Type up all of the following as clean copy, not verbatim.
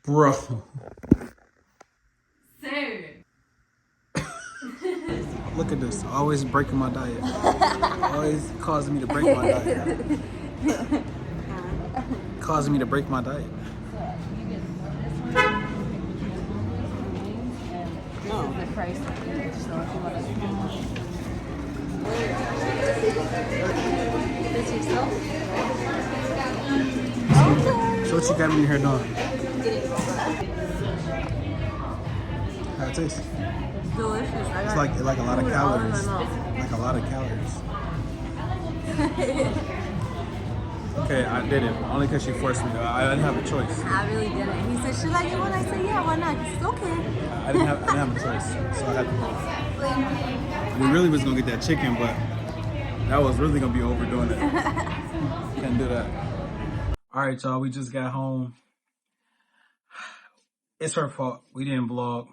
Bro. Sir. Look at this. Always breaking my diet. Always causing me to break my diet. Causing me to break my diet. No. The price of each, so if you want to. This yourself? So what you got me in here doing? How it tastes? It's delicious. It's like a lot of calories. Like a lot of calories. Okay, I did it. Only because she forced me. I didn't have a choice. I really didn't. He said, should I get one? I said, yeah, why not? It's okay. I didn't have a choice. So I had to. We really was gonna get that chicken, but that was really gonna be overdoing it. Can't do that. All right, y'all. We just got home. It's her fault. We didn't vlog.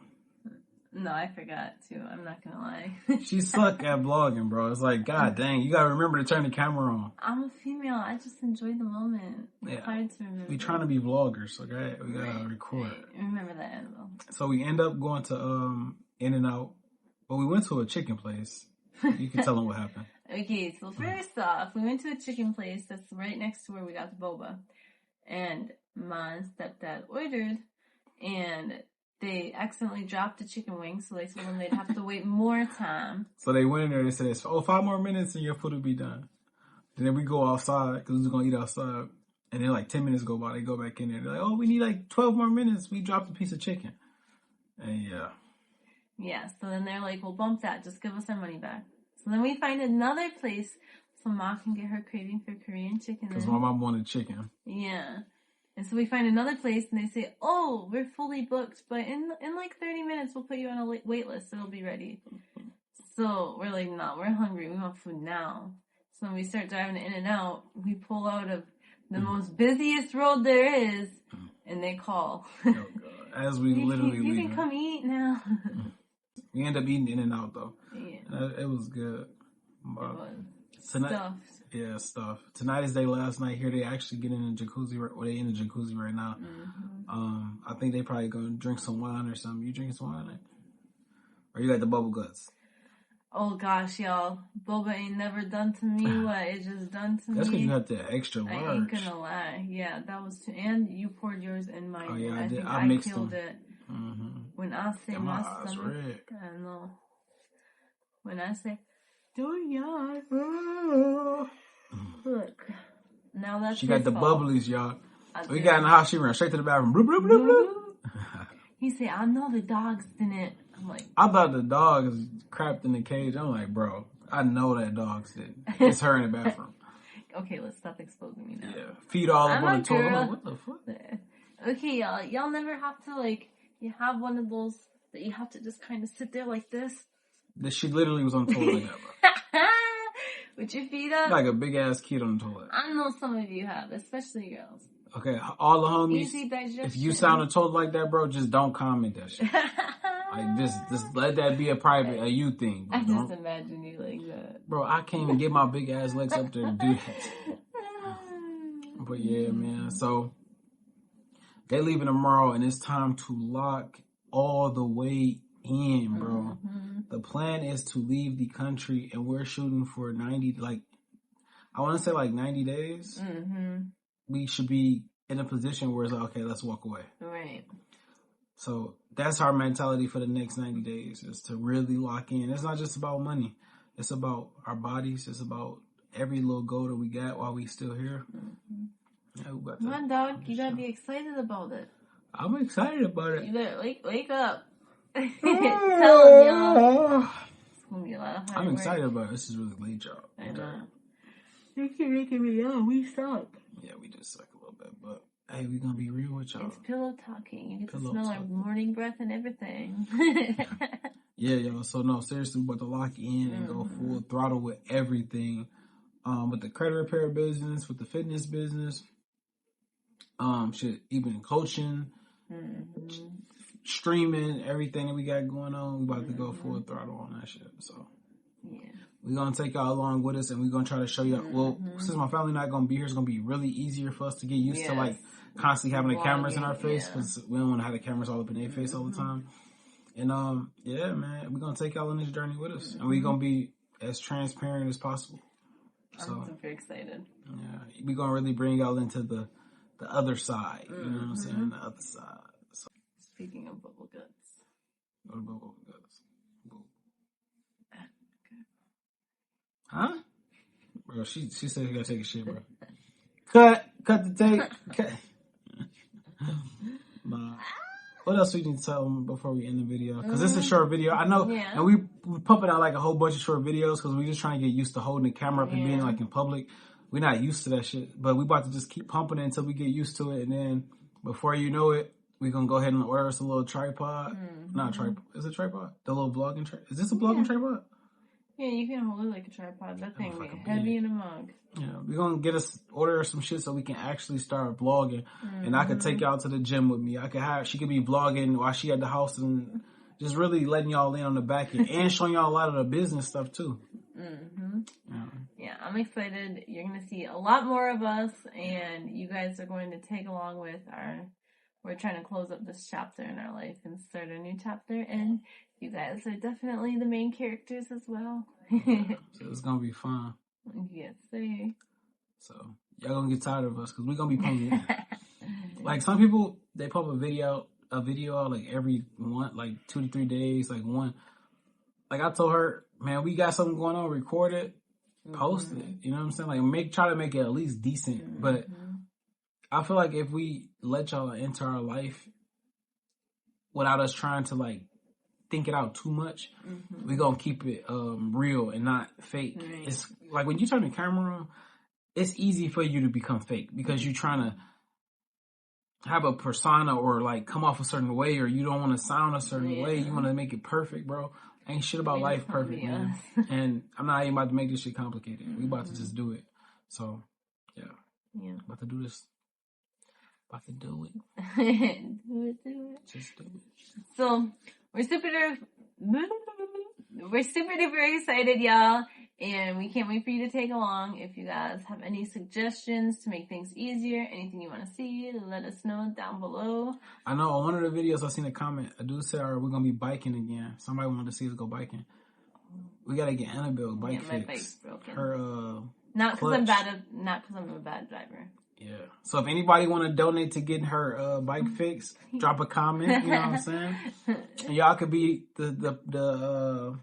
No, I forgot to. I'm not gonna lie. She sucked at vlogging, bro. It's like, god dang, you gotta remember to turn the camera on. I'm a female. I just enjoy the moment. It's Yeah. hard to remember. We trying to be vloggers, okay? We gotta record. Right. Remember that, Annabelle. So we end up going to In-N-Out. But we went to a chicken place. You can tell them what happened. Okay, so first off, we went to a chicken place that's right next to where we got the boba. And my stepdad ordered, and they accidentally dropped the chicken wings, so they told them they'd have to wait more time. So they went in there and they said, 5 more minutes and your food will be done. And then we go outside, because we was going to eat outside. And then like 10 minutes go by, they go back in there. They're like, oh, we need like 12 more minutes. We dropped a piece of chicken. And yeah. Yeah, so then they're like, well, bump that. Just give us our money back. So then we find another place so Ma can get her craving for Korean chicken. Because my mom wanted chicken. Yeah. And so we find another place and they say, oh, we're fully booked, but in like 30 minutes, we'll put you on a wait list. It'll be ready. So we're like, no, we're hungry. We want food now. So when we start driving to In-N-Out, we pull out of the most busiest road there is, and they call. Oh, God. As we literally You leaving. can come eat now. We ended up eating In-N-Out, though. Yeah. It was good. It was. Tonight, Stuffed. yeah, stuff. Tonight is their last night here. They actually get in the jacuzzi, or they in the jacuzzi right now. Mm-hmm. I think they probably gonna drink some wine or something. You drinking some wine? Or you got the bubble guts? Oh gosh, y'all. Boba ain't never done to me what it just done to me. That's because you had the extra large. I ain't gonna lie. Yeah, that was too. And you poured yours in mine. Oh yeah, I did. Think I mixed killed them. it. Mm-hmm. When I say Got my eyes stomach, red. I know. When I say, do y'all? Look. Now that's She got the fault. bubblies, y'all. We did. got in the house. She ran straight to the bathroom. Bloop, bloop, bloop, bloop. He said, I know the dogs didn't. I'm like, I thought the dog was crapped in the cage. I'm like, bro, I know that dog's didn't. It's her in the bathroom. okay, let's stop exposing me now. Yeah, feet all up I'm on a the toilet. I'm girl. like, what the fuck? Okay, y'all never have to, like, you have one of those that you have to just kind of sit there like this. She literally was on the toilet like that, bro. With your feet up. Like a big ass kid on the toilet. I know some of you have, especially girls. Okay, all the homies. Easy digestion. If you sound a toilet like that, bro, just don't comment that shit. Like just let that be a private, a you thing. Bro. I just imagine you like that. Bro, I can't even get my big ass legs up there to do that. But yeah, man. So they leaving tomorrow, and it's time to lock all the way in, bro. Mm-hmm. The plan is to leave the country, and we're shooting for 90. Like I want to say, like 90 days. Mm-hmm. We should be in a position where it's like, okay, let's walk away. Right. So that's our mentality for the next 90 days, is to really lock in. It's not just about money. It's about our bodies. It's about every little goal that we got while we still here. Mm-hmm. Yeah, Come on, dog. You gotta be excited about it. I'm excited about it. You better wake up. Tell them, y'all. It's gonna be a lot of hard I'm work. excited about it. This is really late, y'all. I know. You keep making me laugh. We suck. Yeah, we just suck a little bit, but hey, we're gonna be real with y'all. It's pillow talking. You get to Pillow smell our talking. morning breath and everything. Yeah, y'all. So no, seriously, we're about to lock in and go full throttle with everything. With the credit repair business, with the fitness business, even coaching, streaming, everything that we got going on. We about to go full throttle on that shit. So yeah. we're gonna take y'all along with us, and we're gonna try to show you. Well, since my family not gonna be here, it's gonna be really easier for us to get used to like constantly having the cameras in our Vlogging, face yeah. because we don't want to have the cameras all up in their face all the time. And yeah, man, we're gonna take y'all on this journey with us, and we're gonna be as transparent as possible. So I'm super excited. yeah, we're gonna really bring y'all into the other side. You know what I'm saying? The other side. So, Speaking of bubble guts. what about bubble guts? Huh? Bro, she said you gotta take a shit, bro. Cut the tape. Cut. Nah. What else we need to tell them before we end the video? Because this is a short video. I know, and we pumping out like a whole bunch of short videos because we just trying to get used to holding the camera up and being like in public. We're not used to that shit, but we about to just keep pumping it until we get used to it, and then before you know it, we're gonna go ahead and order us a little tripod. Not a tripod. Is it a tripod? The little vlogging tripod. Is this a vlogging tripod? Yeah, you can hold it like a tripod. That thing be heavy in a mug. Yeah, we're gonna order some shit so we can actually start vlogging, and I could take y'all to the gym with me. She could be vlogging while she at the house and just really letting y'all in on the back end and showing y'all a lot of the business stuff too. Yeah, I'm excited. You're gonna see a lot more of us, and you guys are going to take along with we're trying to close up this chapter in our life and start a new chapter, and you guys are definitely the main characters as well. So it's gonna be fun. Yes, sir. So y'all gonna get tired of us because we're gonna be pumping. Like some people, they pump a video out like every 2 to 3 days, like one. Like I told her, man, we got something going on, record it, post it. You know what I'm saying? Like try to make it at least decent. But I feel like if we let y'all into our life without us trying to like think it out too much, we're gonna keep it real and not fake. Right. It's like when you turn the camera on, it's easy for you to become fake because you're trying to have a persona or like come off a certain way, or you don't want to sound a certain way. You want to make it perfect, bro. Ain't shit about life perfect, man. And I'm not even about to make this shit complicated. We about to just do it. So yeah. About to do this. About to do it. Do it. Just do it. So we're super duper excited, y'all, and we can't wait for you to take along. If you guys have any suggestions to make things easier, anything you want to see, let us know down below. I know on one of the videos I seen a comment, a dude said, we're gonna be biking again. Somebody wanted to see us go biking. We gotta get Annabelle bike fixed. My bike's broken. Her not because I'm a bad driver. Yeah. So if anybody want to donate to getting her bike fixed, drop a comment. You know what I'm saying? And y'all could be the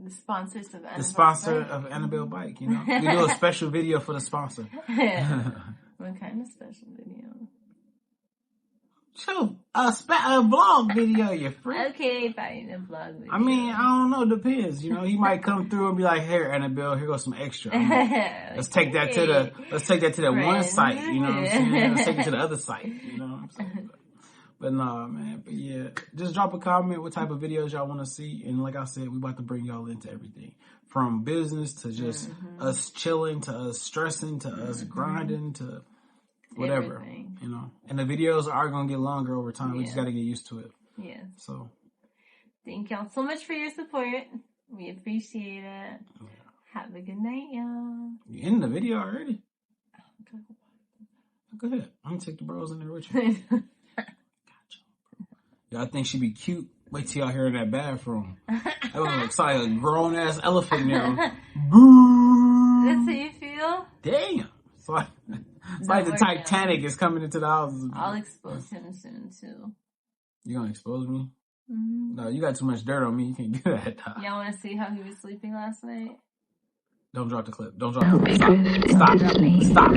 sponsors of Annabelle. The sponsor of Annabelle Bike. You know, we do a special video for the sponsor. What kind of special video? Show a vlog video, you freak. Okay, fine, a vlog video. I mean, I don't know, depends. You know, he might come through and be like, "Here, Annabelle, here goes some extra. Let's take that to the one site." You know what I'm saying? Let's take it to the other site. You know what I'm saying? But nah, man. But yeah, just drop a comment what type of videos y'all want to see, and like I said, we about to bring y'all into everything from business to just us chilling to us stressing to us grinding to whatever. Everything. You know, and the videos are gonna get longer over time. We just got to get used to it. Yeah. So, thank y'all so much for your support. We appreciate it. Yeah. Have a good night, y'all. You in the video already? Go ahead. I'm gonna take the bros in there with you. Y'all think she be cute? Wait till y'all hear in that bathroom. That looks like a grown ass elephant now. Boo! That's how you feel? Damn. It's like the Titanic is coming into the house. I'll expose him soon too. You gonna expose me? Mm-hmm. No, you got too much dirt on me. You can't do that. Y'all want to see how he was sleeping last night? Don't drop the clip. Don't drop the clip. Stop. Stop.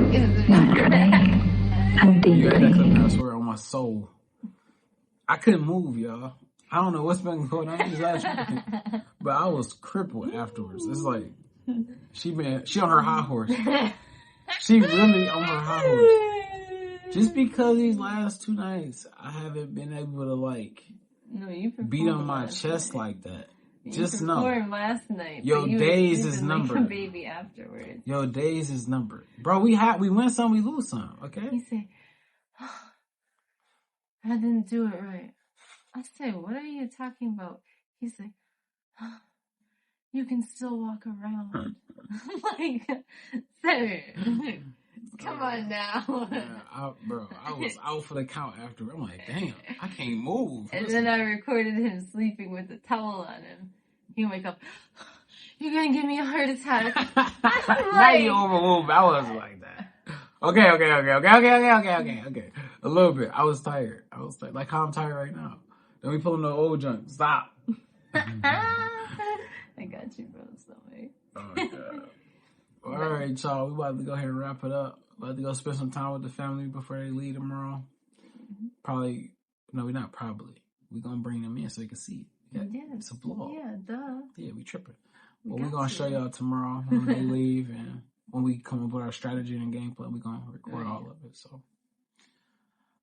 You had that clip now, I swear on my soul. I couldn't move, y'all. I don't know what's been going on these last week, but I was crippled afterwards. It's like she on her high horse. She really on her high horse. Just because these last 2 nights I haven't been able to beat on my chest like that. Just know. Last night. Your days is numbered. Like baby afterwards. Your days is numbered, bro. We win some, we lose some. Okay. He said, I didn't do it right. I said, what are you talking about? He said, you can still walk around. I'm like, sir, Come on now. Yeah, I was out for the count after. I'm like, damn, I can't move. And then I recorded him sleeping with the towel on him. He'd wake up, you're gonna give me a heart attack. Now you overmoved. I wasn't like that. Okay. A little bit. I was tired. Like how I'm tired right now. Then we pulling the old junk. Stop. I got you, bro. Sorry. Oh, God. All right, y'all. We about to go ahead and wrap it up. About to go spend some time with the family before they leave tomorrow. Probably. No, we're not probably. We're going to bring them in so they can see. Yeah, it's a vlog. Yeah, duh. Yeah, we tripping. But we're going to show y'all tomorrow when they leave and when we come up with our strategy and game plan. We're going to record all of it. So,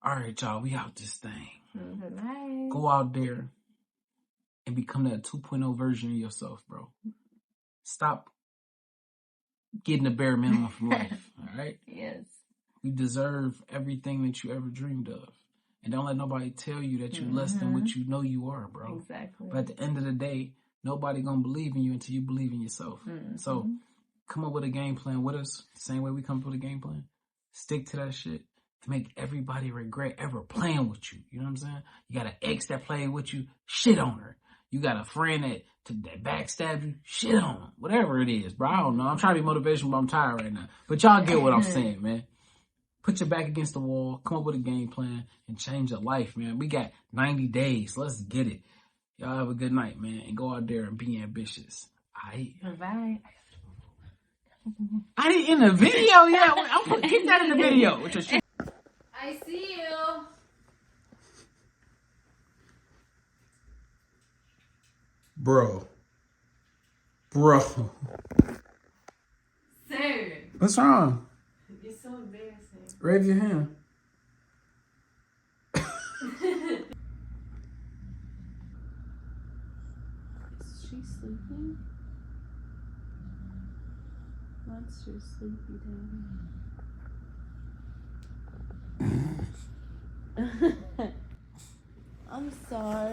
all right, y'all. We out this thing. Bye. Go out there and become that 2.0 version of yourself, bro. Stop getting the bare minimum from life, all right? Yes. You deserve everything that you ever dreamed of. And don't let nobody tell you that you're less than what you know you are, bro. Exactly. But at the end of the day, nobody gonna believe in you until you believe in yourself. So come up with a game plan with us, same way we come up with a game plan. Stick to that shit to make everybody regret ever playing with you. You know what I'm saying? You got an ex that played with you, shit on her. You got a friend that backstabbed you, shit on them. Whatever it is, bro. I don't know. I'm trying to be motivational, but I'm tired right now. But y'all get what I'm saying, man. Put your back against the wall, come up with a game plan, and change your life, man. We got 90 days. Let's get it. Y'all have a good night, man. And go out there and be ambitious. Bye. I didn't in the video yet. I'm keep that in the video. With your shit. I see you. Bro. Sir. What's wrong? You're so embarrassing. Raise your hand. Is she sleeping? What's your sleepy daddy? I'm sorry.